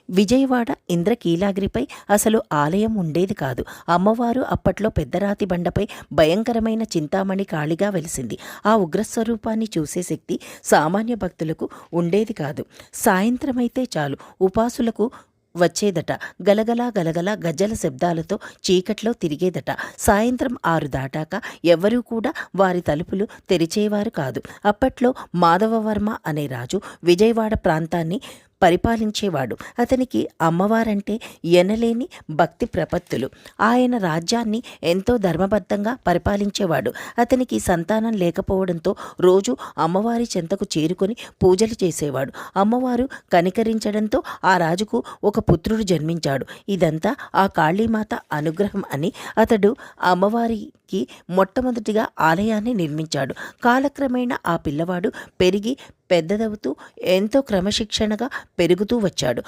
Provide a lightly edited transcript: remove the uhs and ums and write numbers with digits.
విజయవాడ ఇంద్రకీలాద్రిపై అసలు ఆలయం ఉండేది కాదు. అమ్మవారు అప్పట్లో పెద్దరాతి బండపై భయంకరమైన చింతామణి కాళిగా వెలిసింది. ఆ ఉగ్రస్వరూపాన్ని చూసే శక్తి సామాన్య భక్తులకు ఉండేది కాదు. సాయంత్రమైతే చాలు ఉపాసులకు వచ్చేదట. గలగలా గలగలా గజ్జల శబ్దాలతో చీకట్లో తిరిగేదట. సాయంత్రం 6 దాటాక ఎవ్వరూ కూడా వారి తలుపులు తెరిచేవారు కాదు. అప్పట్లో మాధవవర్మ అనే రాజు విజయవాడ ప్రాంతాన్ని పరిపాలించేవాడు. అతనికి అమ్మవారంటే ఎనలేని భక్తి ప్రపత్తులు. ఆయన రాజ్యాన్ని ఎంతో ధర్మబద్ధంగా పరిపాలించేవాడు. అతనికి సంతానం లేకపోవడంతో రోజు అమ్మవారి చెంతకు చేరుకొని పూజలు చేసేవాడు. అమ్మవారు కనికరించడంతో ఆ రాజుకు ఒక పుత్రుడు జన్మించాడు. ఇదంతా ఆ కాళీమాత అనుగ్రహం అని అతడు అమ్మవారికి మొట్టమొదటిగా ఆలయాన్ని నిర్మించాడు. కాలక్రమేణా ఆ పిల్లవాడు పెరిగి పెద్దదవుతూ ఎంతో క్రమశిక్షణగా పెరుగుతూ వచ్చాడు.